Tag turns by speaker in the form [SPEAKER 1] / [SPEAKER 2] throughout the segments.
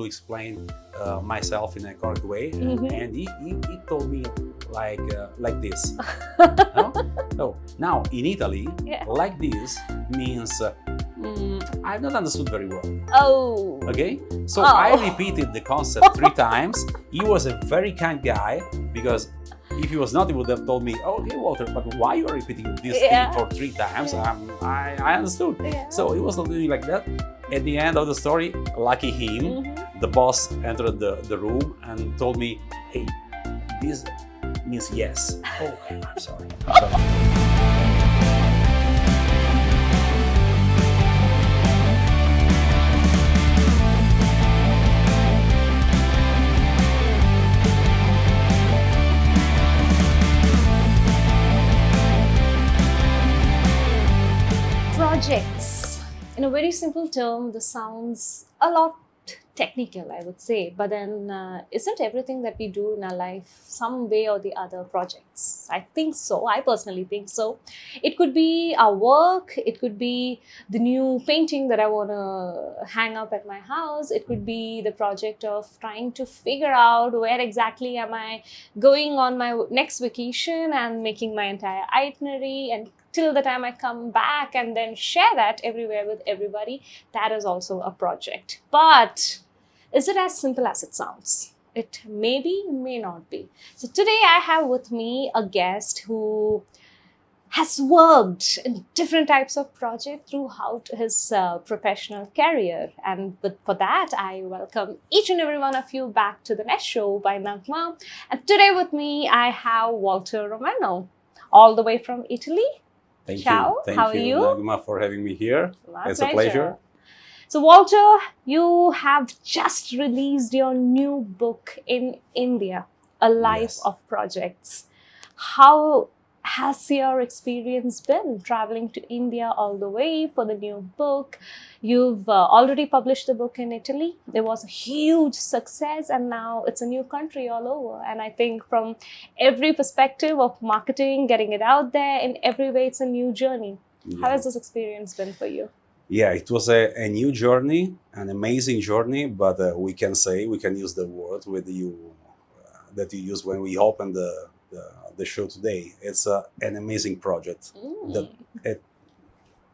[SPEAKER 1] to explain myself in a correct way, and he told me like this. No? So now in Italy, like this means I've not understood very well.
[SPEAKER 2] Oh.
[SPEAKER 1] Okay, so I repeated the concept 3 times. He was a very kind guy, because if he was not, he would have told me, "Okay, Walter, but why you are repeating this thing for 3 times?" I understood. So he was not doing like that. At the end of the story, lucky him, the boss entered the room and told me, "Hey, this means yes." Oh, I'm sorry.
[SPEAKER 2] Projects. In a very simple term, this sounds a lot technical, I would say. But then, isn't everything that we do in our life some way or the other projects? I think so. I personally think so. It could be our work. It could be the new painting that I want to hang up at my house. It could be the project of trying to figure out where exactly am I going on my next vacation and making my entire itinerary, and till the time I come back and then share that everywhere with everybody. That is also a project. But is it as simple as it sounds? It maybe, may not be. So today I have with me a guest who has worked in different types of projects throughout his professional career. And for that, I welcome each and every one of you back to the next show by Naghma. And today with me, I have Walter Romano, all the way from Italy.
[SPEAKER 1] Thank
[SPEAKER 2] Ciao.
[SPEAKER 1] you.
[SPEAKER 2] How are you?
[SPEAKER 1] Naghma, for having me here.
[SPEAKER 2] My
[SPEAKER 1] It's a pleasure.
[SPEAKER 2] So, Walter, you have just released your new book in India, A Life of Projects. How has your experience been traveling to India all the way for the new book? You've already published the book in Italy. There was a huge success, and now it's a new country all over. And I think from every perspective of marketing, getting it out there, in every way, it's a new journey. How has this experience been for you?
[SPEAKER 1] Yeah, it was a new journey, an amazing journey, but we can use the word with you that you used when we opened the show today. It's an amazing project, a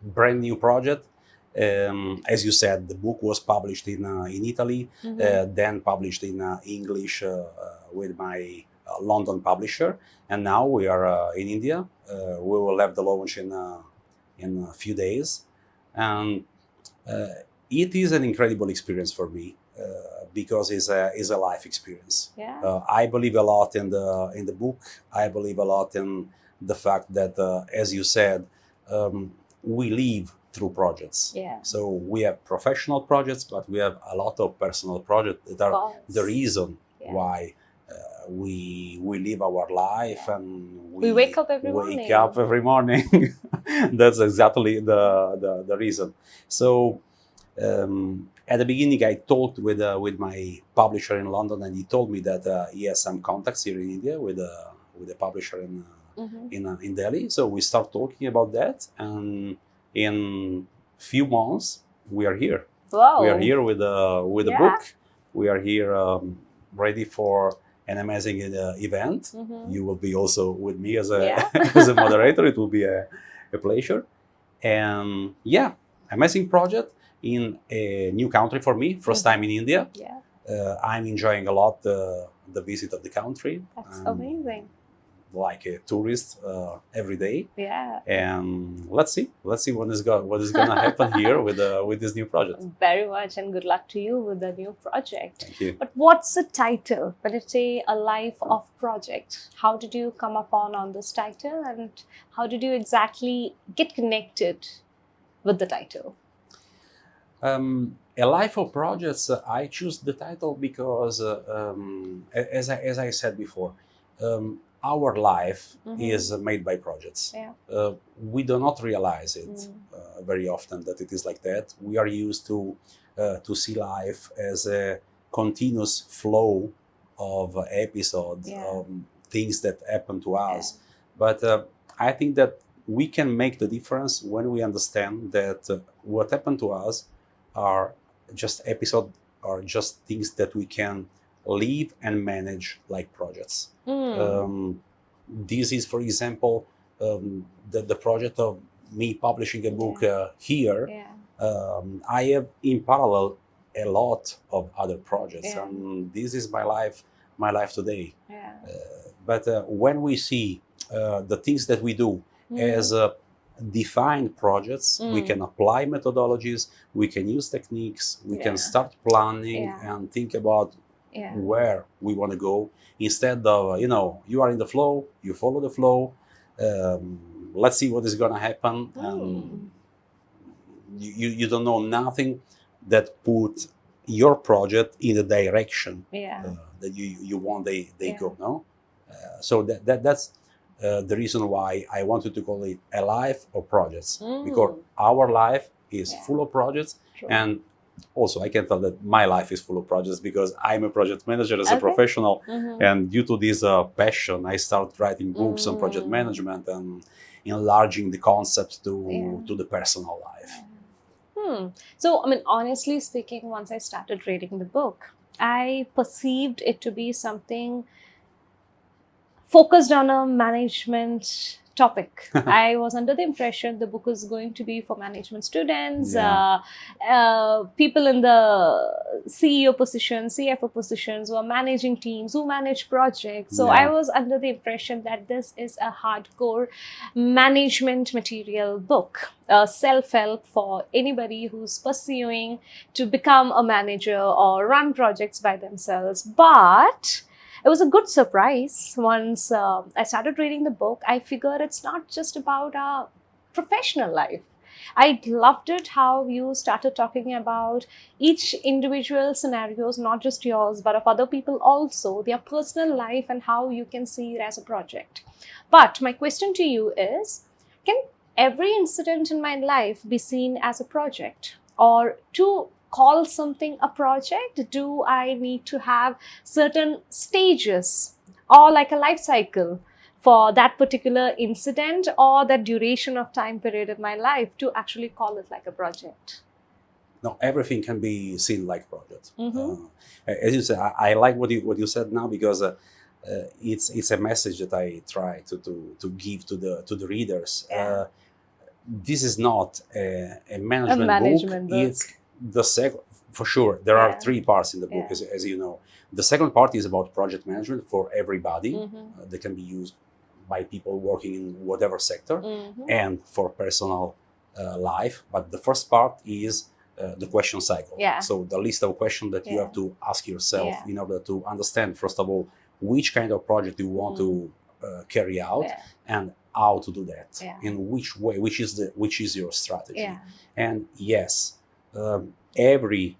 [SPEAKER 1] brand new project. As you said, the book was published in Italy, then published in English with my London publisher, and now we are in India. We will have the launch in a few days, and it is an incredible experience for me. Because it's a life experience. I believe a lot in the book. I believe a lot in the fact that, as you said, we live through projects. So we have professional projects, but we have a lot of personal projects that are the reason why we live our life, and
[SPEAKER 2] we wake up every
[SPEAKER 1] morning. That's exactly the reason. So. At the beginning, I talked with my publisher in London, and he told me that he has some contacts here in India with a publisher in Delhi. So we start talking about that, and in few months we are here.
[SPEAKER 2] Wow.
[SPEAKER 1] We are here with the book. We are here ready for an amazing event. You will be also with me as a as a moderator. It will be a pleasure, and amazing project. In a new country for me, first time in India. I'm enjoying a lot the visit of the country.
[SPEAKER 2] That's amazing.
[SPEAKER 1] Like a tourist every day.
[SPEAKER 2] Yeah.
[SPEAKER 1] And let's see what is going to happen here with this new project.
[SPEAKER 2] Very much, and good luck to you with the new project.
[SPEAKER 1] Thank you.
[SPEAKER 2] But what's the title? When you say A Life of Project, how did you come upon on this title, and how did you exactly get connected with the title?
[SPEAKER 1] A Life of Projects, I choose the title because, as I said before, our life is made by projects. We do not realize it very often that it is like that. We are used to see life as a continuous flow of episodes, things that happen to us. But I think that we can make the difference when we understand that what happened to us are just episodes are just things that we can live and manage like projects. This is, for example, the project of me publishing a book here.
[SPEAKER 2] Yeah.
[SPEAKER 1] I have in parallel a lot of other projects,
[SPEAKER 2] Yeah.
[SPEAKER 1] and this is my life today.
[SPEAKER 2] Yeah.
[SPEAKER 1] But when we see the things that we do as defined projects, we can apply methodologies, we can use techniques, we can start planning and think about where we want to go, instead of you are in the flow, you follow the flow, let's see what is going to happen, and you don't know nothing that put your project in the direction that you want they go. No, so that's the reason why I wanted to call it a life of projects, because our life is full of projects.
[SPEAKER 2] True.
[SPEAKER 1] And also I can tell that my life is full of projects because I'm a project manager as a professional, and due to this passion I started writing books on project management and enlarging the concept to the personal life.
[SPEAKER 2] So, I mean, honestly speaking, once I started reading the book, I perceived it to be something focused on a management topic. I was under the impression the book is going to be for management students, people in the CEO positions, CFO positions, who are managing teams, who manage projects. So I was under the impression that this is a hardcore management material book, self-help for anybody who's pursuing to become a manager or run projects by themselves. But it was a good surprise. Once I started reading the book, I figured it's not just about our professional life. I loved it how you started talking about each individual scenarios, not just yours, but of other people also, their personal life and how you can see it as a project. But my question to you is, can every incident in my life be seen as a project? Or to call something a project, do I need to have certain stages or like a life cycle for that particular incident or that duration of time period in my life to actually call it like a project?
[SPEAKER 1] No, everything can be seen like project. As you said, I like what you said now, because it's a message that I try to give to the readers. This is not a management book. It's the second, for sure. There are three parts in the book, as you know. The second part is about project management for everybody. That can be used by people working in whatever sector and for personal life. But the first part is the question cycle. So the list of questions that you have to ask yourself in order to understand, first of all, which kind of project you want to carry out and how to do that, in which way, which is your strategy. And yes, every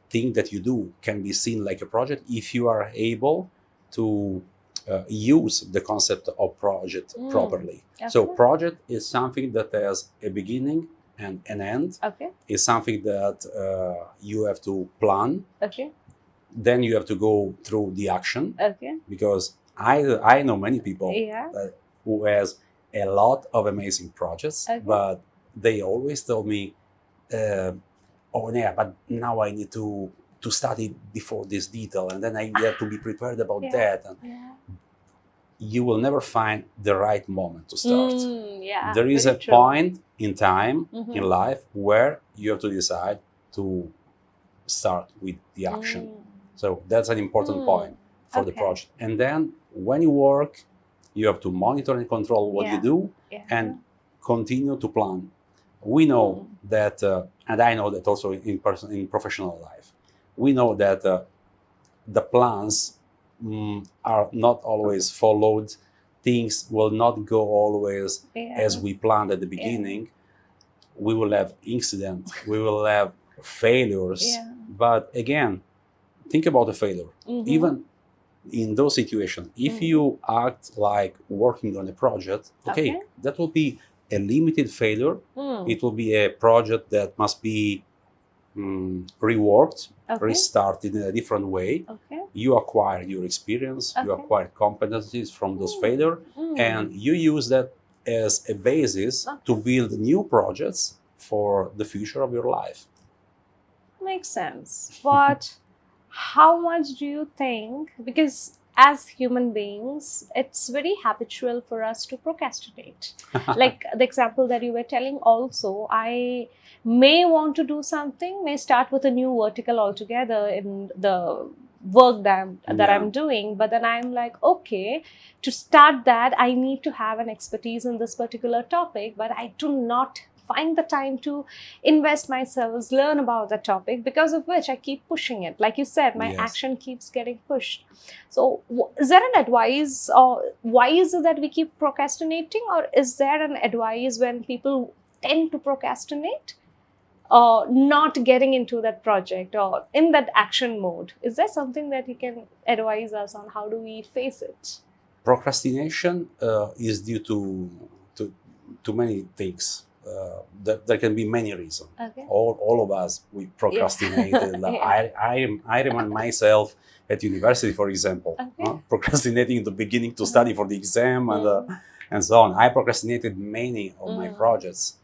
[SPEAKER 1] thing that you do can be seen like a project if you are able to use the concept of project properly. So project is something that has a beginning and an end. It's something that you have to plan. Then you have to go through the action. Because I know many people who has a lot of amazing projects, but they always tell me, but now I need to study before this detail, and then I have to be prepared about that. And you will never find the right moment to start. There is a point in time in life where you have to decide to start with the action. So that's an important point for the project. And then when you work, you have to monitor and control what you do and continue to plan. We know that, and I know that also in professional life, we know that the plans are not always followed. Things will not go always as we planned at the beginning. We will have incidents, we will have failures. But again, think about the failure. Even in those situations, if you act like working on a project, that will be a limited failure. It will be a project that must be reworked, restarted in a different way. You acquire your experience, you acquire competencies from those failures, and you use that as a basis to build new projects for the future of your life.
[SPEAKER 2] Makes sense. But how much do you think? Because as human beings, it's very habitual for us to procrastinate. Like the example that you were telling, also, I may want to do something, may start with a new vertical altogether in the work that
[SPEAKER 1] Yeah.
[SPEAKER 2] I'm doing, but then I'm like, okay, to start that, I need to have an expertise in this particular topic, but I do not find the time to invest myself, learn about the topic, because of which I keep pushing it. Like you said, my
[SPEAKER 1] Yes.
[SPEAKER 2] action keeps getting pushed. So, is there an advice, or why is it that we keep procrastinating, or is there an advice when people tend to procrastinate, or not getting into that project or in that action mode? Is there something that you can advise us on how do we face it?
[SPEAKER 1] Procrastination is due to to many things. There can be many reasons.
[SPEAKER 2] Okay.
[SPEAKER 1] All of us we procrastinate.
[SPEAKER 2] Yeah.
[SPEAKER 1] I remind myself at university, for example,
[SPEAKER 2] Okay.
[SPEAKER 1] procrastinating in the beginning to study for the exam and so on. I procrastinated many of my projects.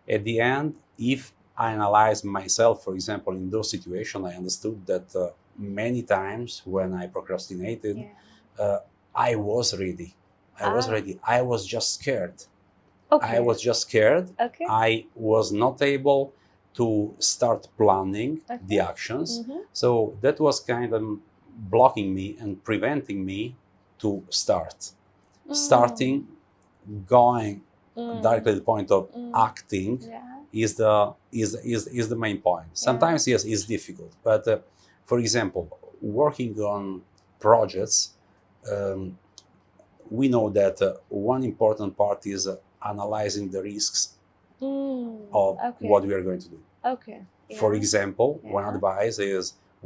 [SPEAKER 1] At the end, if I analyze myself, for example, in those situations, I understood that many times when I procrastinated,
[SPEAKER 2] Yeah.
[SPEAKER 1] I was ready. I was
[SPEAKER 2] Ah.
[SPEAKER 1] ready. I was just scared.
[SPEAKER 2] Okay.
[SPEAKER 1] I was just scared.
[SPEAKER 2] Okay.
[SPEAKER 1] I was not able to start planning
[SPEAKER 2] Okay.
[SPEAKER 1] the actions.
[SPEAKER 2] Mhm.
[SPEAKER 1] So that was kind of blocking me and preventing me to start. Starting, going directly to the point of acting
[SPEAKER 2] Yeah.
[SPEAKER 1] is the main point. Sometimes yes, it's difficult, but for example, working on projects, we know that one important part is analyzing the risks of
[SPEAKER 2] Okay.
[SPEAKER 1] what we are going to do.
[SPEAKER 2] Okay.
[SPEAKER 1] For
[SPEAKER 2] Yeah.
[SPEAKER 1] example, one
[SPEAKER 2] Yeah.
[SPEAKER 1] advice is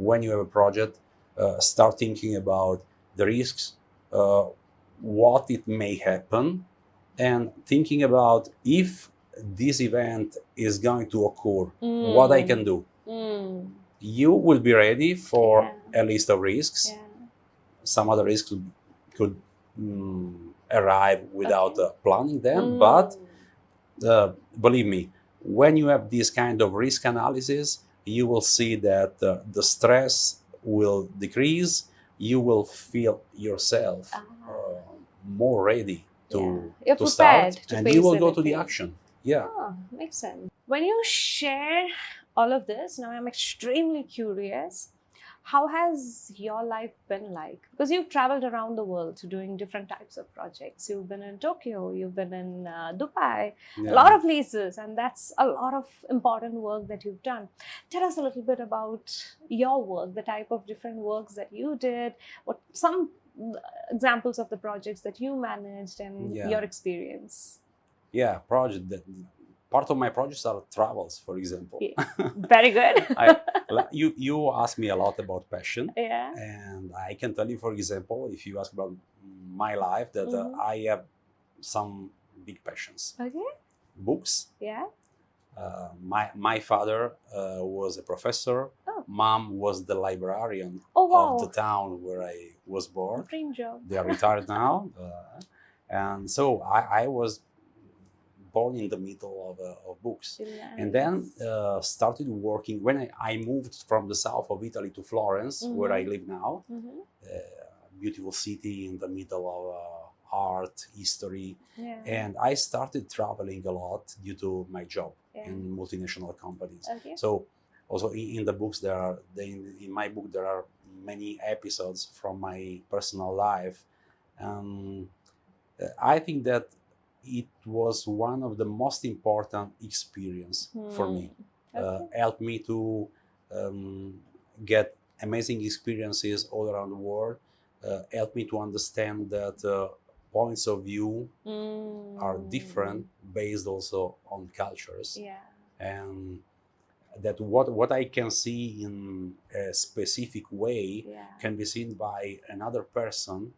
[SPEAKER 1] when you have a project, start thinking about the risks, what it may happen, and thinking about if this event is going to occur, what I can do. You will be ready for
[SPEAKER 2] Yeah.
[SPEAKER 1] a list of risks.
[SPEAKER 2] Yeah.
[SPEAKER 1] Some other risks could arrive without
[SPEAKER 2] Okay.
[SPEAKER 1] planning them, but believe me, when you have this kind of risk analysis, you will see that the stress will decrease. You will feel yourself more ready to,
[SPEAKER 2] You're
[SPEAKER 1] to
[SPEAKER 2] prepared
[SPEAKER 1] start,
[SPEAKER 2] to
[SPEAKER 1] and you
[SPEAKER 2] face
[SPEAKER 1] will go to the
[SPEAKER 2] anything.
[SPEAKER 1] action. Yeah.
[SPEAKER 2] Makes sense. When you share all of this, now I'm extremely curious. How has your life been like? Because you've traveled around the world doing different types of projects. You've been in Tokyo, you've been in Dubai,
[SPEAKER 1] Yeah.
[SPEAKER 2] a lot of places, and that's a lot of important work that you've done. Tell us a little bit about your work, the type of different works that you did, what some examples of the projects that you managed, and your experience.
[SPEAKER 1] Yeah, part of my projects are travels, for example.
[SPEAKER 2] Very good.
[SPEAKER 1] You ask me a lot about passion.
[SPEAKER 2] Yeah.
[SPEAKER 1] And I can tell you, for example, if you ask about my life, that I have some big passions.
[SPEAKER 2] Okay.
[SPEAKER 1] Books.
[SPEAKER 2] Yeah.
[SPEAKER 1] My father was a professor.
[SPEAKER 2] Oh.
[SPEAKER 1] Mom was the librarian
[SPEAKER 2] wow.
[SPEAKER 1] of the town where I was born.
[SPEAKER 2] Dream job.
[SPEAKER 1] They are retired now. And so I was born in the middle of books.
[SPEAKER 2] Nice.
[SPEAKER 1] And then started working. When I moved from the south of Italy to Florence, where I live now, beautiful city in the middle of art, history.
[SPEAKER 2] Yeah.
[SPEAKER 1] And I started traveling a lot due to my job in multinational companies.
[SPEAKER 2] Okay.
[SPEAKER 1] So also in the books, in my book, there are many episodes from my personal life. I think that it was one of the most important experience for me. Helped me to get amazing experiences all around the world. Helped me to understand that points of view are different based also on cultures.
[SPEAKER 2] Yeah.
[SPEAKER 1] And that what I can see in a specific way can be seen by another person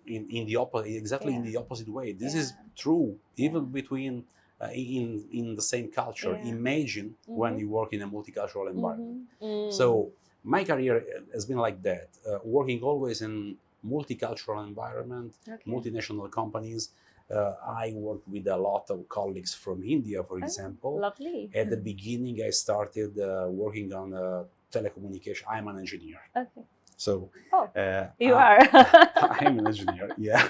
[SPEAKER 1] in the opposite, exactly in the opposite way. This is true even between in the same culture. Imagine when you work in a multicultural environment. So my career has been like that, working always in multicultural environment, multinational companies. I worked with a lot of colleagues from India, for
[SPEAKER 2] Oh,
[SPEAKER 1] example.
[SPEAKER 2] lovely.
[SPEAKER 1] At the beginning, I started working on telecommunication. I'm an engineer.
[SPEAKER 2] Okay.
[SPEAKER 1] So
[SPEAKER 2] Oh,
[SPEAKER 1] uh,
[SPEAKER 2] you
[SPEAKER 1] I,
[SPEAKER 2] are.
[SPEAKER 1] I'm an engineer, yeah.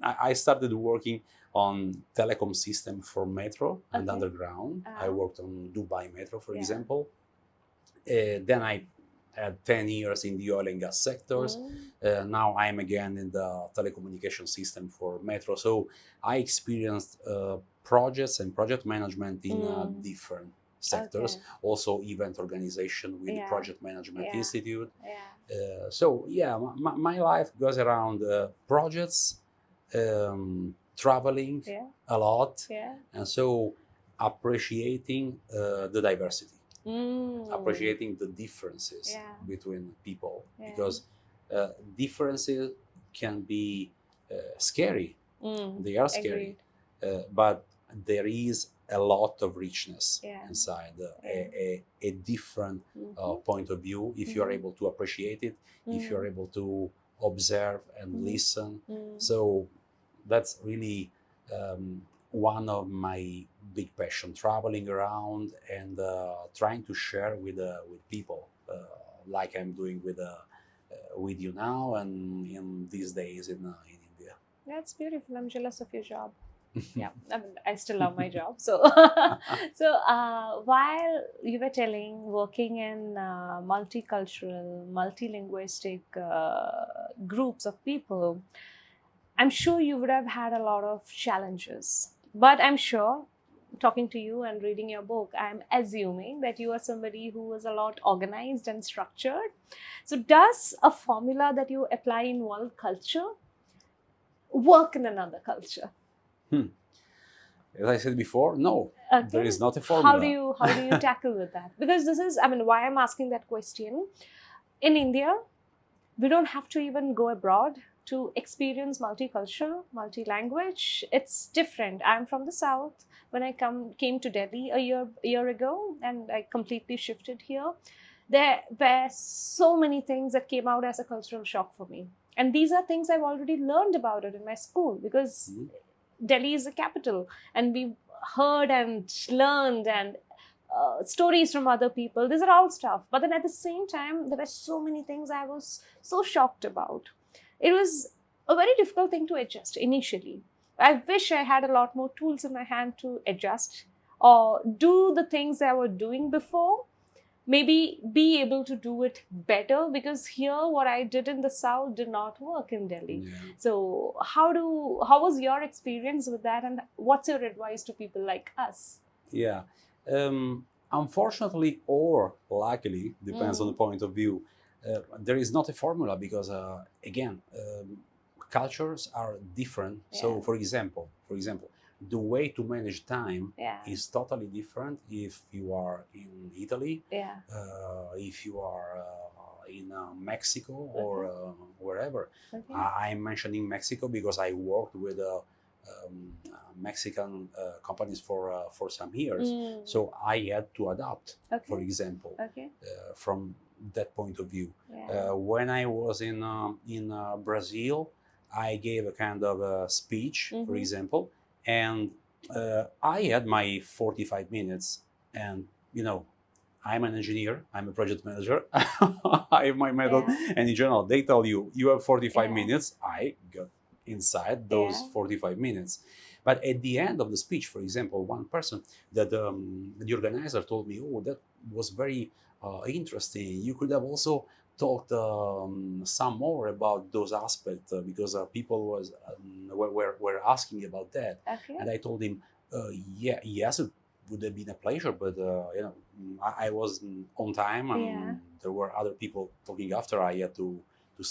[SPEAKER 1] I started working on telecom system for metro and
[SPEAKER 2] Okay.
[SPEAKER 1] underground. I
[SPEAKER 2] Uh,
[SPEAKER 1] worked on Dubai Metro, for
[SPEAKER 2] yeah.
[SPEAKER 1] example. Then I had 10 years in the oil and gas sectors.
[SPEAKER 2] Mm.
[SPEAKER 1] Now I'm again in the telecommunication system for metro. So I experienced projects and project management in
[SPEAKER 2] Mm.
[SPEAKER 1] different sectors.
[SPEAKER 2] Okay.
[SPEAKER 1] Also event organization with the
[SPEAKER 2] Yeah.
[SPEAKER 1] Project Management
[SPEAKER 2] Yeah.
[SPEAKER 1] Institute.
[SPEAKER 2] Yeah.
[SPEAKER 1] So yeah, my life goes around projects, traveling
[SPEAKER 2] Yeah.
[SPEAKER 1] a lot,
[SPEAKER 2] Yeah.
[SPEAKER 1] and so appreciating the diversity,
[SPEAKER 2] Mm.
[SPEAKER 1] appreciating the differences
[SPEAKER 2] Yeah.
[SPEAKER 1] between people,
[SPEAKER 2] Yeah.
[SPEAKER 1] because differences can be scary.
[SPEAKER 2] Mm.
[SPEAKER 1] They are scary, but there is a lot of richness
[SPEAKER 2] Yeah.
[SPEAKER 1] inside
[SPEAKER 2] Yeah.
[SPEAKER 1] a different
[SPEAKER 2] Mhm.
[SPEAKER 1] point of view if you are
[SPEAKER 2] Mhm.
[SPEAKER 1] able to appreciate it, if you are
[SPEAKER 2] Mhm.
[SPEAKER 1] able to observe and
[SPEAKER 2] Mhm.
[SPEAKER 1] listen.
[SPEAKER 2] Mm.
[SPEAKER 1] So that's really one of my big passion, traveling around and trying to share with people, like I'm doing with you now and in these days in India.
[SPEAKER 2] That's beautiful. I'm jealous of your job. Yeah, I mean, I still love my job. So, while you were telling working in multicultural, multilinguistic groups of people, I'm sure you would have had a lot of challenges. But I'm sure, talking to you and reading your book, I'm assuming that you are somebody who is a lot organized and structured. So, does a formula that you apply in one culture work in another culture?
[SPEAKER 1] Hmm. As I said before, no, there
[SPEAKER 2] Okay.
[SPEAKER 1] is not a
[SPEAKER 2] How do
[SPEAKER 1] formula.
[SPEAKER 2] you tackle with that? Because this is, I mean, why I'm asking that question. In India, we don't have to even go abroad to experience multicultural, multi-language. It's different. I'm from the south. When I came to Delhi a year ago, and I completely shifted here, there were so many things that came out as a cultural shock for me. And these are things I've already learned about it in my school because
[SPEAKER 1] Mhm.
[SPEAKER 2] Delhi is the capital, and we heard and learned and stories from other people. These are all stuff. But then at the same time, there were so many things I was so shocked about. It was a very difficult thing to adjust initially. I wish I had a lot more tools in my hand to adjust or do the things I was doing before, maybe be able to do it better, because here what I did in the south did not work in Delhi.
[SPEAKER 1] Yeah.
[SPEAKER 2] So how was your experience with that, and what's your advice to people like us?
[SPEAKER 1] Yeah. Unfortunately, or luckily, depends on the point of view, there is not a formula because, again, cultures are different. So,
[SPEAKER 2] Yeah.
[SPEAKER 1] for example, the way to manage time
[SPEAKER 2] Yeah.
[SPEAKER 1] is totally different if you are in Italy,
[SPEAKER 2] Yeah.
[SPEAKER 1] if you are in Mexico or wherever.
[SPEAKER 2] Okay.
[SPEAKER 1] I'm mentioning Mexico because I worked with Mexican companies for some years,
[SPEAKER 2] Mm.
[SPEAKER 1] so I had to adapt.
[SPEAKER 2] Okay.
[SPEAKER 1] For example,
[SPEAKER 2] Okay.
[SPEAKER 1] from that point of view,
[SPEAKER 2] Yeah.
[SPEAKER 1] when I was in Brazil, I gave a kind of a speech, for
[SPEAKER 2] Mhm.
[SPEAKER 1] example, and I had my 45 minutes, and I'm an engineer, I'm a project manager, I have my method,
[SPEAKER 2] Yeah.
[SPEAKER 1] and in general, they tell you have 45
[SPEAKER 2] Yeah.
[SPEAKER 1] minutes. I got inside those
[SPEAKER 2] Yeah.
[SPEAKER 1] 45 minutes. But at the end of the speech, for example, one person that the organizer told me, oh, that was very interesting. You could have also talked some more about those aspects because people were asking about that.
[SPEAKER 2] Okay.
[SPEAKER 1] And I told him, yeah, yes, it would have been a pleasure, but I was on time, and
[SPEAKER 2] Yeah.
[SPEAKER 1] there were other people talking after. I had to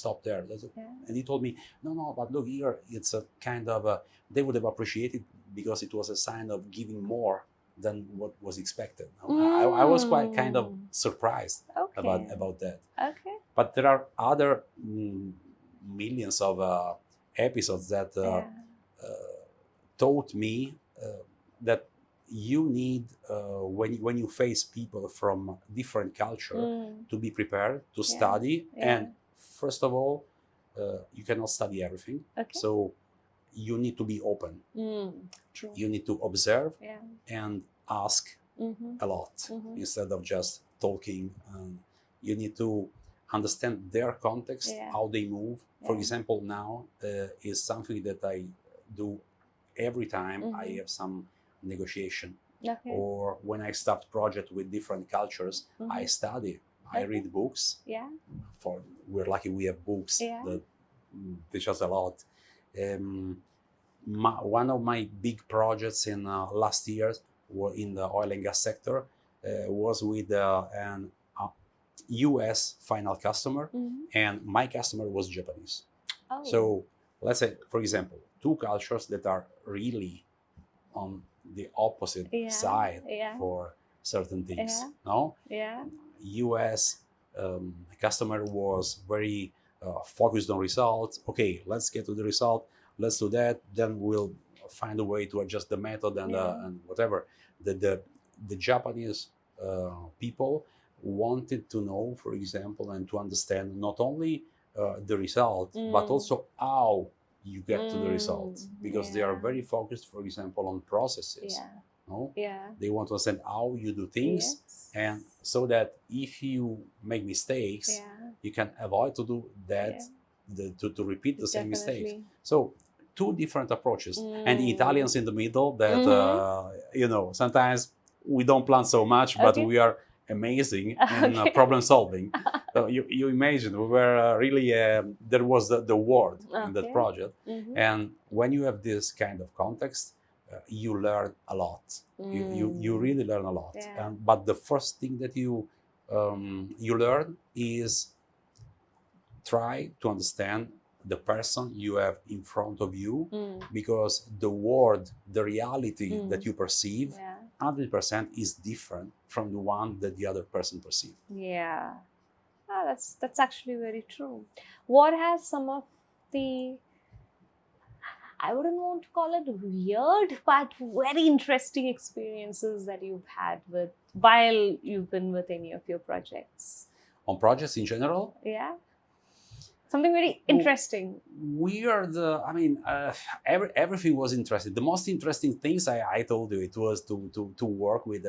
[SPEAKER 1] stop there.
[SPEAKER 2] Yeah.
[SPEAKER 1] And he told me, no, but look here, it's a kind of they would have appreciated because it was a sign of giving more than what was expected. I was quite kind of surprised
[SPEAKER 2] Okay.
[SPEAKER 1] about that.
[SPEAKER 2] Okay.
[SPEAKER 1] But there are other millions of episodes that
[SPEAKER 2] Yeah.
[SPEAKER 1] taught me that you need when you face people from different culture
[SPEAKER 2] Mm.
[SPEAKER 1] to be prepared to
[SPEAKER 2] Yeah.
[SPEAKER 1] study
[SPEAKER 2] Yeah.
[SPEAKER 1] and first of all you cannot study everything.
[SPEAKER 2] Okay.
[SPEAKER 1] So you need to be open.
[SPEAKER 2] True.
[SPEAKER 1] You need to observe
[SPEAKER 2] Yeah.
[SPEAKER 1] and ask a lot instead of just talking. You need to understand their context,
[SPEAKER 2] Yeah.
[SPEAKER 1] how they move. For
[SPEAKER 2] Yeah.
[SPEAKER 1] example, now is something that I do every time I have some negotiation.
[SPEAKER 2] Okay.
[SPEAKER 1] Or when I start project with different cultures, I study, I
[SPEAKER 2] Okay.
[SPEAKER 1] read books.
[SPEAKER 2] Yeah.
[SPEAKER 1] We're lucky we have books
[SPEAKER 2] Yeah.
[SPEAKER 1] that teach us a lot. One of my big projects in last year in the oil and gas sector was with an US final customer, and my customer was Japanese.
[SPEAKER 2] Oh.
[SPEAKER 1] So let's say, for example, two cultures that are really on the opposite side for certain things. No?
[SPEAKER 2] Yeah.
[SPEAKER 1] US customer was very focused on results. Okay, let's get to the result. Let's do that. Then we'll find a way to adjust the method and whatever. The Japanese people wanted to know, for example, and to understand not only the result, but also how you get to the result, because they are very focused, for example, on processes. No?
[SPEAKER 2] Yeah.
[SPEAKER 1] They want to understand how you do things, and so that if you make mistakes, you can avoid to do that, to repeat the same mistakes. So two different approaches, and the Italians in the middle that sometimes we don't plan so much, but we are amazing in problem solving. So you imagine we were really there was the word in that project, and when you have this kind of context, you learn a lot. You really learn a lot. But the first thing that you learn is try to understand the person you have in front of you, because the world, the reality that you perceive, 100% is different from the one that the other person perceives.
[SPEAKER 2] Yeah. That's actually very true. What has some of the, I wouldn't want to call it weird, but very interesting experiences that you've had with while you've been with any of your projects?
[SPEAKER 1] On projects in general?
[SPEAKER 2] Yeah. Something very interesting.
[SPEAKER 1] Everything was interesting. The most interesting things I told you, it was to work with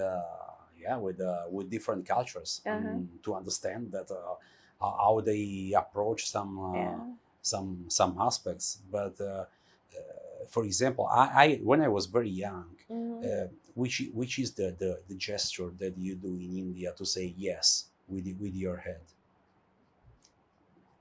[SPEAKER 1] different cultures, to understand that how they approach some aspects. But for example, I when I was very young, which is the gesture that you do in India to say yes with your head?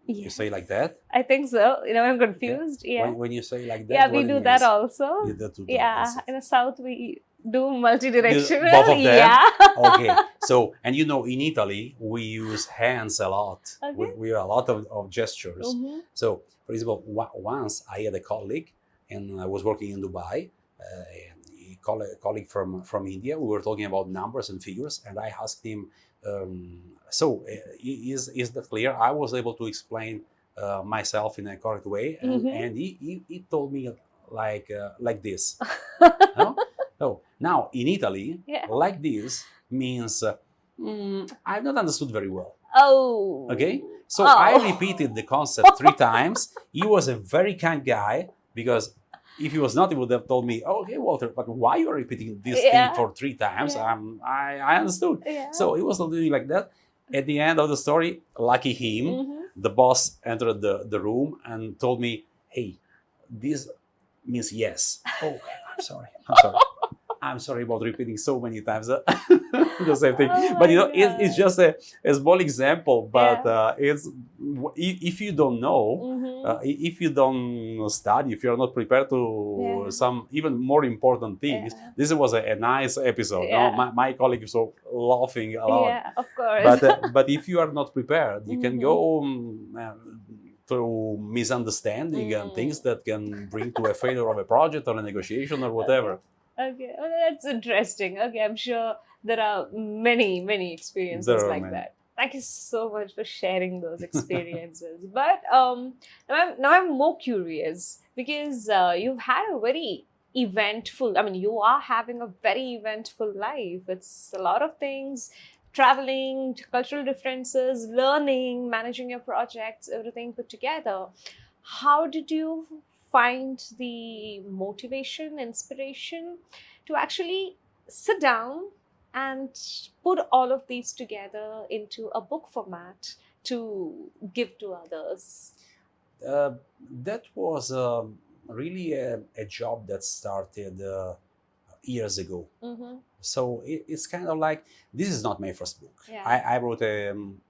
[SPEAKER 2] Yes.
[SPEAKER 1] You say like that?
[SPEAKER 2] I think so. I'm confused. Okay. Yeah.
[SPEAKER 1] When you say like that,
[SPEAKER 2] yeah, we do that also.
[SPEAKER 1] You do
[SPEAKER 2] yeah,
[SPEAKER 1] also.
[SPEAKER 2] In the south we do multi-directional.
[SPEAKER 1] Both of them?
[SPEAKER 2] Yeah.
[SPEAKER 1] Okay. So, and in Italy we use hands a lot.
[SPEAKER 2] Okay.
[SPEAKER 1] We have a lot of gestures. So, for example, once I had a colleague, and I was working in Dubai. A colleague from India. We were talking about numbers and figures, and I asked him, is that clear? I was able to explain myself in a correct way, and he told me like this. No? So now in Italy, like this means I've not understood very well.
[SPEAKER 2] Oh.
[SPEAKER 1] Okay. So I repeated the concept 3 times. He was a very kind guy, because if he was not, he would have told me, "Oh, okay, Walter, but why you are repeating this thing for 3 times?" I understood. So he was not doing like that. At the end of the story, lucky him, the boss entered the room and told me, "Hey, this means yes." Oh, I'm sorry. I'm sorry about repeating so many times the same thing. But it's just a small example. But it's if you don't know, if you don't study, if you're not prepared to some even more important things. This was a nice episode.
[SPEAKER 2] Yeah.
[SPEAKER 1] No? My colleague was so laughing a lot.
[SPEAKER 2] Yeah, of course.
[SPEAKER 1] But if you are not prepared, you can go through misunderstanding and things that can bring to a failure of a project or a negotiation or whatever.
[SPEAKER 2] Okay, well, that's interesting. Okay, I'm sure there are many experiences like that. Thank you so much for sharing those experiences. But now I'm more curious, because you've had a very eventful, you are having a very eventful life. It's a lot of things, traveling, cultural differences, learning, managing your projects, everything put together. How did you find the motivation, inspiration to actually sit down and put all of these together into a book format to give to others?
[SPEAKER 1] Uh, that was really a job that started years ago.
[SPEAKER 2] Mm-hmm.
[SPEAKER 1] So it's kind of like, this is not my first book.
[SPEAKER 2] Yeah.
[SPEAKER 1] I wrote an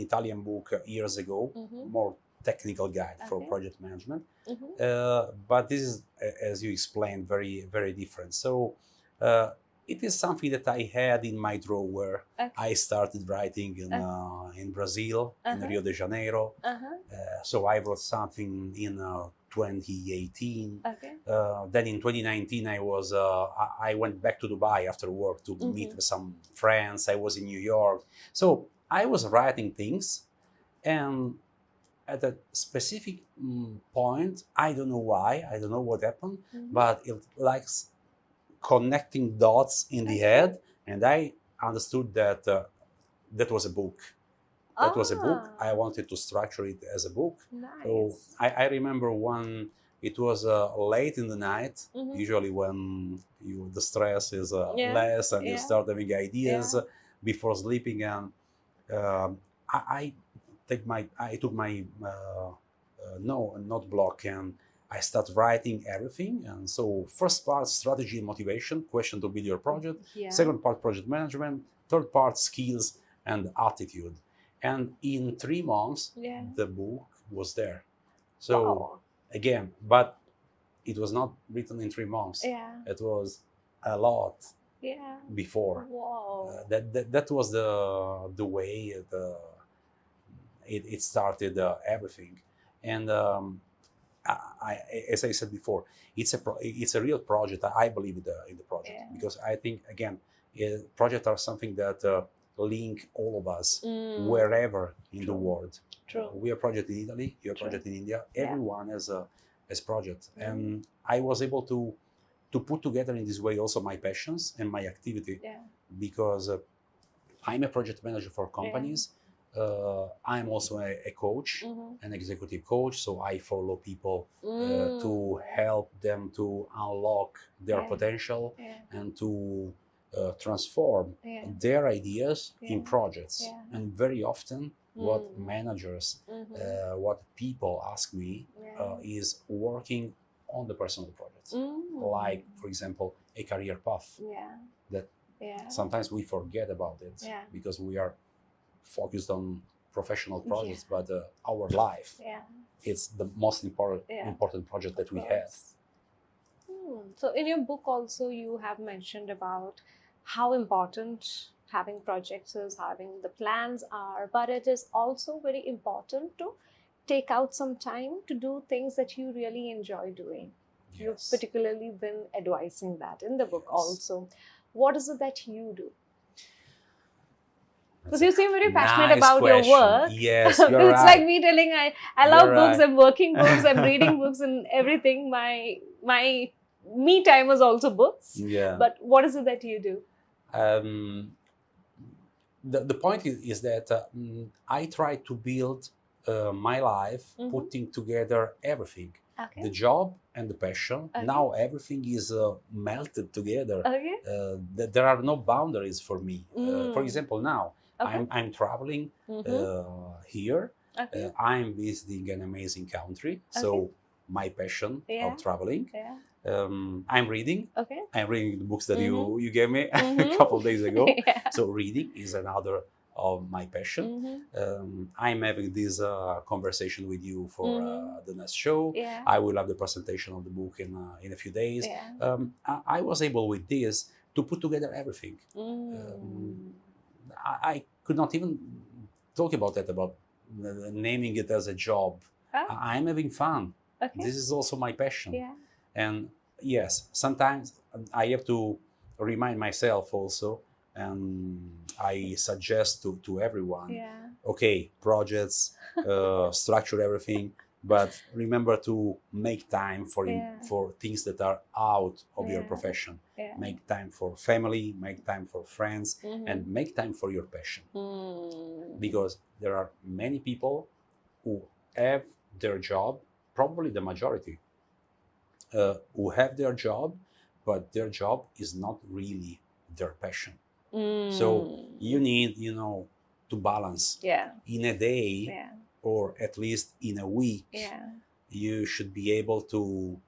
[SPEAKER 1] Italian book years ago,
[SPEAKER 2] Mm-hmm.
[SPEAKER 1] more technical guide for
[SPEAKER 2] Okay.
[SPEAKER 1] project management.
[SPEAKER 2] Mm-hmm.
[SPEAKER 1] But this is, as you explained, very, very different. So uh, it is something that I had in my drawer.
[SPEAKER 2] Okay.
[SPEAKER 1] I started writing in Brazil, in Rio de Janeiro. So I wrote something in 2018.
[SPEAKER 2] Okay.
[SPEAKER 1] Then in 2019, I went back to Dubai after work to meet with some friends. I was in New York. So I was writing things, and at a specific point, I don't know why, I don't know what happened, but it likes connecting dots in the head, and I understood that that was a book. That was a book. I wanted to structure it as a book.
[SPEAKER 2] Nice.
[SPEAKER 1] So I remember when it was late in the night, usually when the stress is less and you start having ideas before sleeping, and I took my note block, and I start writing everything. And so first part, strategy and motivation, question to build your project. Second part, project management. Third part, skills and attitude. And in 3 months, the book was there. So again, but it was not written in 3 months. It was a lot before.
[SPEAKER 2] Wow.
[SPEAKER 1] That was the way it started everything. And as I said before, it's a real project. I believe in the project because I think, again, projects are something that link all of us wherever in the world.
[SPEAKER 2] True.
[SPEAKER 1] We are project in Italy, you're project in India. Everyone has project, and I was able to put together in this way also my passions and my activity, because I'm a project manager for companies. I'm also a coach, an executive coach, so I follow people to help them to unlock their potential and to transform their ideas in projects. And very often what managers, what people ask me is working on the personal projects, like, for example, a career path that sometimes we forget about it because we are focused on professional projects, but our life, it's the most important project that we have.
[SPEAKER 2] So in your book also you have mentioned about how important having projects is, having the plans are, but it is also very important to take out some time to do things that you really enjoy doing. You've particularly been advising that in the book also. What is it that you do? Because you seem very passionate about your work.
[SPEAKER 1] Yes, you're right.
[SPEAKER 2] It's like me telling I love books, I'm working books, I'm reading books and everything. My me time is also books. But what is it that you do?
[SPEAKER 1] The point is that I try to build my life, putting together everything. The job and the passion. Now everything is melted together. There are no boundaries for me. For example, now I'm traveling here. I'm visiting an amazing country. So my passion of traveling. I'm reading. I'm reading the books that you gave me a couple of days ago. So reading is another of my passion. I'm having this conversation with you for the next show. I will have the presentation of the book in a few days. I was able with this to put together everything. I could not even talk about that, about naming it as a job. I'm having fun. This is also my passion. And yes, sometimes I have to remind myself also, and I suggest to everyone, okay, projects, structure everything, but remember to make time
[SPEAKER 2] Yeah.
[SPEAKER 1] for things that are out of your
[SPEAKER 2] Yeah.
[SPEAKER 1] profession.
[SPEAKER 2] Yeah.
[SPEAKER 1] Make time for family, make time for friends,
[SPEAKER 2] Mhm.
[SPEAKER 1] and make time for your passion.
[SPEAKER 2] Mm.
[SPEAKER 1] Because there are many people who have their job, probably the majority, who have their job, but their job is not really their passion. So you
[SPEAKER 2] Mm.
[SPEAKER 1] need, to balance
[SPEAKER 2] Yeah.
[SPEAKER 1] in a day,
[SPEAKER 2] Yeah.
[SPEAKER 1] or at least in a week.
[SPEAKER 2] Yeah.
[SPEAKER 1] You should be able to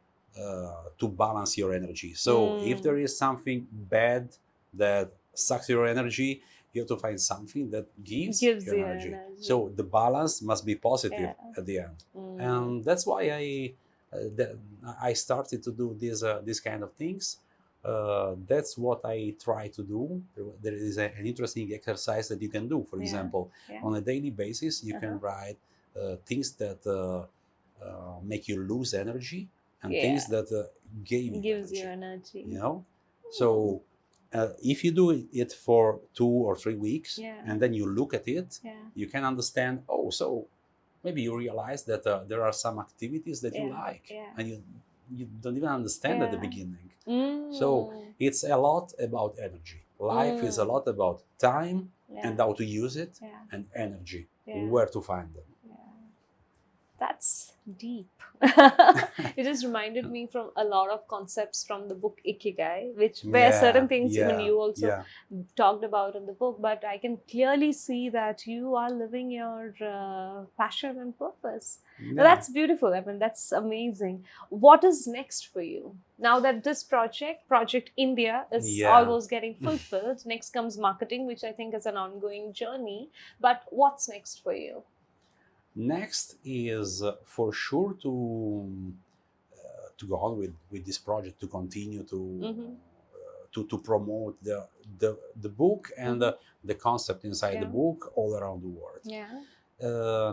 [SPEAKER 1] balance your energy. So if there
[SPEAKER 2] Mm.
[SPEAKER 1] is something bad that sucks your energy, you have to find something that gives
[SPEAKER 2] Gives
[SPEAKER 1] you
[SPEAKER 2] you
[SPEAKER 1] energy.
[SPEAKER 2] energy.
[SPEAKER 1] So the balance must be positive
[SPEAKER 2] Yeah.
[SPEAKER 1] at the end.
[SPEAKER 2] Mm.
[SPEAKER 1] And that's why I started to do these kind of things. That's what I try to do. There is an interesting exercise that you can do. For
[SPEAKER 2] Yeah.
[SPEAKER 1] example,
[SPEAKER 2] Yeah.
[SPEAKER 1] on a daily basis, you can
[SPEAKER 2] Uh-huh.
[SPEAKER 1] write things that make you lose energy, and
[SPEAKER 2] Yeah.
[SPEAKER 1] things that gave you
[SPEAKER 2] Gives you
[SPEAKER 1] energy.
[SPEAKER 2] energy.
[SPEAKER 1] So if you do it for 2 or 3 weeks,
[SPEAKER 2] Yeah.
[SPEAKER 1] and then you look at it,
[SPEAKER 2] Yeah.
[SPEAKER 1] you can understand. Oh, so maybe you realize that there are some activities that you
[SPEAKER 2] Yeah.
[SPEAKER 1] like,
[SPEAKER 2] Yeah.
[SPEAKER 1] and you don't even understand at the
[SPEAKER 2] Yeah.
[SPEAKER 1] beginning.
[SPEAKER 2] Mm.
[SPEAKER 1] So it's a lot about energy. Life is a lot about time,
[SPEAKER 2] Yeah.
[SPEAKER 1] and how to use it,
[SPEAKER 2] Yeah.
[SPEAKER 1] and energy,
[SPEAKER 2] Yeah.
[SPEAKER 1] where to find them.
[SPEAKER 2] Yeah. That's deep. It just reminded me from a lot of concepts from the book Ikigai, which where certain things even you also talked about in the book, but I can clearly see that you are living your passion and purpose. Now, that's beautiful. I mean, that's amazing. What is next for you? Now that this Project India, is almost getting fulfilled, next comes marketing, which I think is an ongoing journey. But what's next for you?
[SPEAKER 1] Next is for sure to go on with this project, to continue to promote the book and the concept inside the book all around the world.
[SPEAKER 2] Yeah.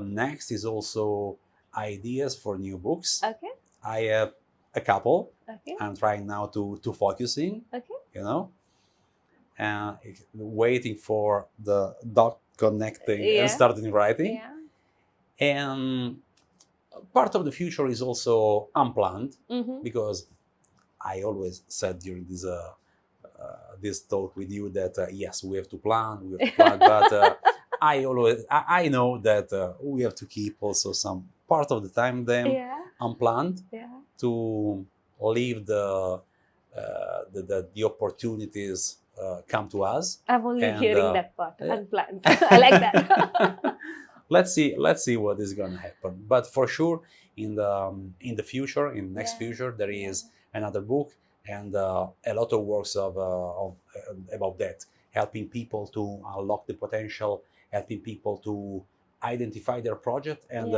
[SPEAKER 1] Next is also ideas for new books.
[SPEAKER 2] Okay.
[SPEAKER 1] I have a couple.
[SPEAKER 2] Okay.
[SPEAKER 1] I'm trying now to focusing.
[SPEAKER 2] Okay.
[SPEAKER 1] And waiting for the dot connecting and starting writing.
[SPEAKER 2] Yeah.
[SPEAKER 1] And part of the future is also unplanned, because I always said during this talk with you that yes, we have to plan, but I know that we have to keep also some part of the time then unplanned, to leave the opportunities come to us.
[SPEAKER 2] I'm only hearing that part, unplanned. I like that.
[SPEAKER 1] Let's see what is going to happen. But for sure, in the future, in next future, there is another book, and a lot of works about that, helping people to unlock the potential, helping people to identify their project and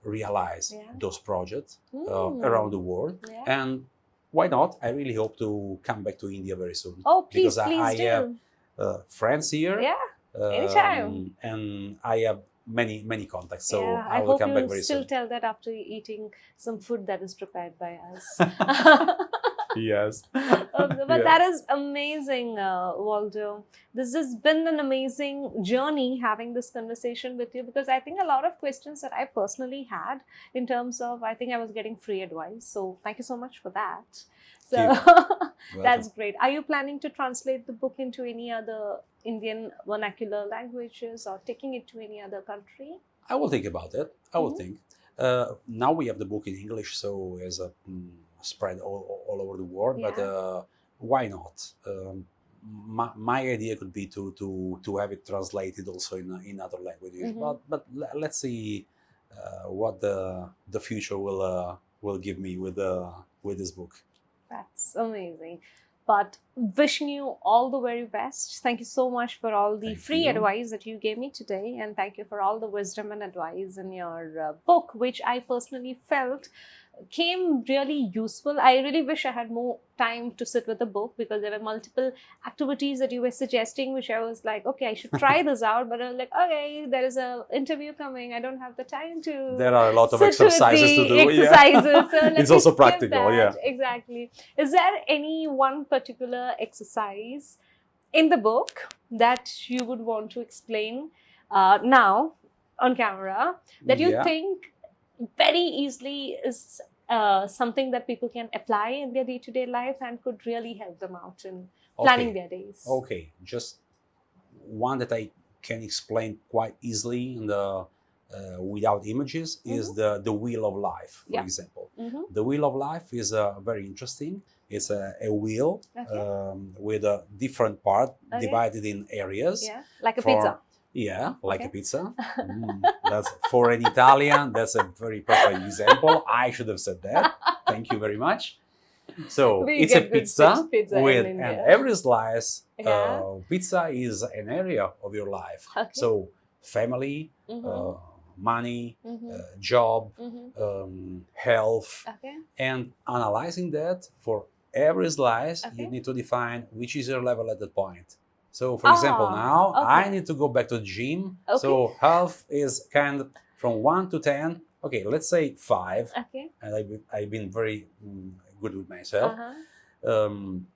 [SPEAKER 1] realize those projects around the world. And why not? I really hope to come back to India very soon.
[SPEAKER 2] Oh, please,
[SPEAKER 1] because I
[SPEAKER 2] do.
[SPEAKER 1] have friends here.
[SPEAKER 2] Yeah, anytime.
[SPEAKER 1] And I have many contacts, so
[SPEAKER 2] I
[SPEAKER 1] will
[SPEAKER 2] hope
[SPEAKER 1] come back
[SPEAKER 2] you'll
[SPEAKER 1] very
[SPEAKER 2] still
[SPEAKER 1] soon.
[SPEAKER 2] tell that after eating some food that is prepared by us.
[SPEAKER 1] Yes.
[SPEAKER 2] But that is amazing, Walter. This has been an amazing journey having this conversation with you, because I think a lot of questions that I personally had in terms of, I think I was getting free advice. So thank you so much for that. So that's great. Are you planning to translate the book into any other Indian vernacular languages, or taking it to any other country?
[SPEAKER 1] I will think about it. I will think. Now we have the book in English, so as a spread all over the world. But why not? My idea could be to have it translated also in other languages. But let's see what the future will give me with this book.
[SPEAKER 2] That's amazing. But wishing you all the very best. Thank you so much for all the free advice that you gave me today. And thank you for all the wisdom and advice in your book, which I personally felt came really useful. I really wish I had more time to sit with the book, because there were multiple activities that you were suggesting, which I was like, okay, I should try this out. But I was like, okay, there is an interview coming. I don't have the time to.
[SPEAKER 1] There are a lot of exercises to do.
[SPEAKER 2] Exercises. So
[SPEAKER 1] it's also practical. Yeah.
[SPEAKER 2] Exactly. Is there any one particular exercise in the book that you would want to explain now on camera that you think very easily is something that people can apply in their day-to-day life and could really help them out in planning
[SPEAKER 1] Okay.
[SPEAKER 2] their days.
[SPEAKER 1] Okay, just one that I can explain quite easily in the without images is the wheel of life, for
[SPEAKER 2] Yeah.
[SPEAKER 1] example.
[SPEAKER 2] Mm-hmm.
[SPEAKER 1] The wheel of life is very interesting. It's a wheel
[SPEAKER 2] Okay.
[SPEAKER 1] with a different part
[SPEAKER 2] Okay.
[SPEAKER 1] divided in areas.
[SPEAKER 2] Yeah, like a
[SPEAKER 1] for-
[SPEAKER 2] pizza.
[SPEAKER 1] Yeah, like a
[SPEAKER 2] Okay.
[SPEAKER 1] pizza. That's for an Italian. That's a very perfect example. I should have said that. Thank you very much. So
[SPEAKER 2] We
[SPEAKER 1] it's a
[SPEAKER 2] get good
[SPEAKER 1] pizza,
[SPEAKER 2] pizza in
[SPEAKER 1] with,
[SPEAKER 2] India.
[SPEAKER 1] and every slice,
[SPEAKER 2] Yeah.
[SPEAKER 1] pizza is an area of your life.
[SPEAKER 2] Okay.
[SPEAKER 1] So family,
[SPEAKER 2] Mm-hmm.
[SPEAKER 1] money,
[SPEAKER 2] Mm-hmm.
[SPEAKER 1] job,
[SPEAKER 2] Mm-hmm.
[SPEAKER 1] health,
[SPEAKER 2] Okay.
[SPEAKER 1] and analyzing that for every slice, you
[SPEAKER 2] Okay.
[SPEAKER 1] need to define which is your level at that point. So, for example, now I
[SPEAKER 2] okay.
[SPEAKER 1] need to go back to the gym.
[SPEAKER 2] Okay.
[SPEAKER 1] So health is kind of from 1 to 10. Okay, let's say 5.
[SPEAKER 2] Okay.
[SPEAKER 1] And I've been very good with myself.
[SPEAKER 2] Uh-huh.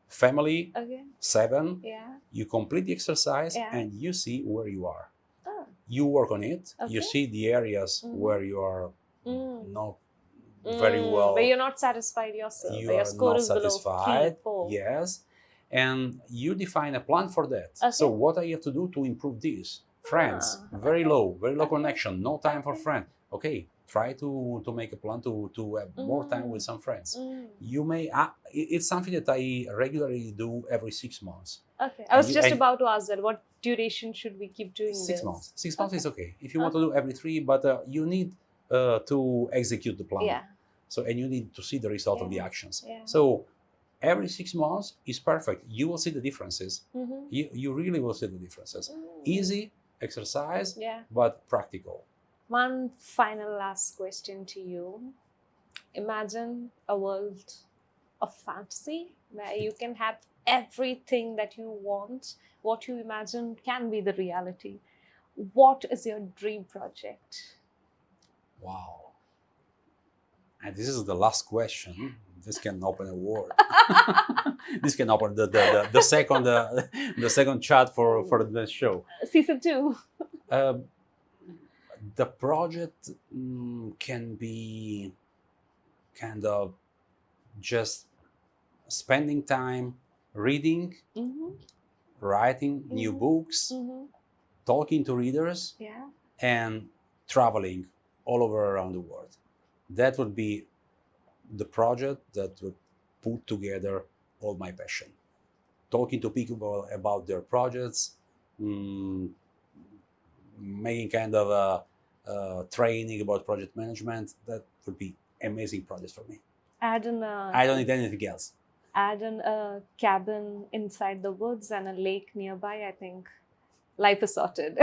[SPEAKER 1] Family,
[SPEAKER 2] Okay.
[SPEAKER 1] 7.
[SPEAKER 2] Yeah.
[SPEAKER 1] You complete the exercise
[SPEAKER 2] Yeah.
[SPEAKER 1] and you see where you are.
[SPEAKER 2] Oh.
[SPEAKER 1] You work on it. You
[SPEAKER 2] Okay.
[SPEAKER 1] see the areas where you are not very well.
[SPEAKER 2] But you're not satisfied yourself.
[SPEAKER 1] You
[SPEAKER 2] Your
[SPEAKER 1] are
[SPEAKER 2] score
[SPEAKER 1] not
[SPEAKER 2] is below 3,
[SPEAKER 1] satisfied.
[SPEAKER 2] 4.
[SPEAKER 1] Yes. And you define a plan for that.
[SPEAKER 2] Okay.
[SPEAKER 1] So what I have to do to improve this? Friends, very low connection, no time for friends. Okay, try to make a plan to have more time with some friends. You may, it's something that I regularly do every 6 months.
[SPEAKER 2] Okay, I was just about to ask that. What duration should we keep doing
[SPEAKER 1] 6
[SPEAKER 2] this?
[SPEAKER 1] months. 6 months is okay. If you want to do every 3, but you need to execute the plan.
[SPEAKER 2] Yeah.
[SPEAKER 1] So, and you need to see the result of the actions.
[SPEAKER 2] Yeah.
[SPEAKER 1] So every 6 months is perfect. You will see the differences. You really will see the differences. Easy exercise, but practical.
[SPEAKER 2] One final last question to you. Imagine a world of fantasy where you can have everything that you want. What you imagine can be the reality. What is your dream project?
[SPEAKER 1] Wow. And this is the last question. This can open a world. This can open the second chat for the show.
[SPEAKER 2] Season 2.
[SPEAKER 1] The project can be kind of just spending time reading, writing new books, talking to readers, and traveling all over around the world. That would be the project that would put together all my passion. Talking to people about their projects, making kind of a training about project management, that would be amazing project for me. I don't need anything else.
[SPEAKER 2] Add in a cabin inside the woods and a lake nearby, I think life is sorted.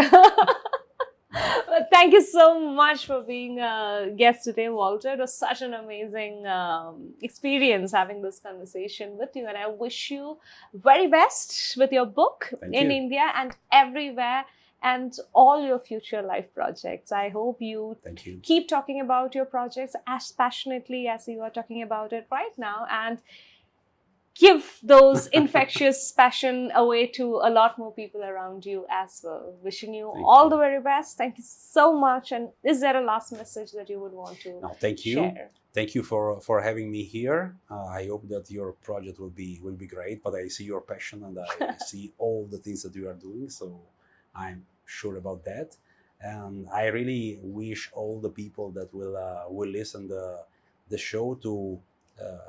[SPEAKER 2] But thank you so much for being a guest today, Walter. It was such an amazing experience having this conversation with you. And I wish you very best with your book in India and everywhere, and all your future life projects. I hope you keep talking about your projects as passionately as you are talking about it right now, and give those infectious passion away to a lot more people around you as well. Wishing you all the very best. Thank you so much. And is there a last message that you would want to
[SPEAKER 1] thank you.
[SPEAKER 2] share?
[SPEAKER 1] Thank you for having me here. I hope that your project will be great. But I see your passion and I see all the things that you are doing. So I'm sure about that. And I really wish all the people that will listen the show to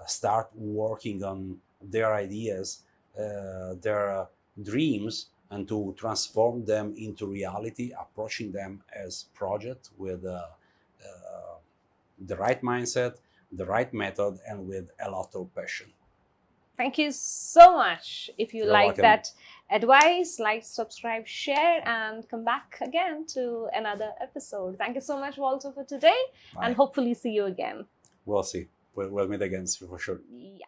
[SPEAKER 1] start working on their ideas, their dreams, and to transform them into reality, approaching them as project with the right mindset, the right method, and with a lot of passion.
[SPEAKER 2] Thank you so much. If you
[SPEAKER 1] You're
[SPEAKER 2] like
[SPEAKER 1] welcome.
[SPEAKER 2] that advice, like, subscribe, share, and come back again to another episode. Thank you so much, Walter, for today.
[SPEAKER 1] Bye.
[SPEAKER 2] And hopefully see you again.
[SPEAKER 1] We'll see. We'll meet again for sure.
[SPEAKER 2] Yeah.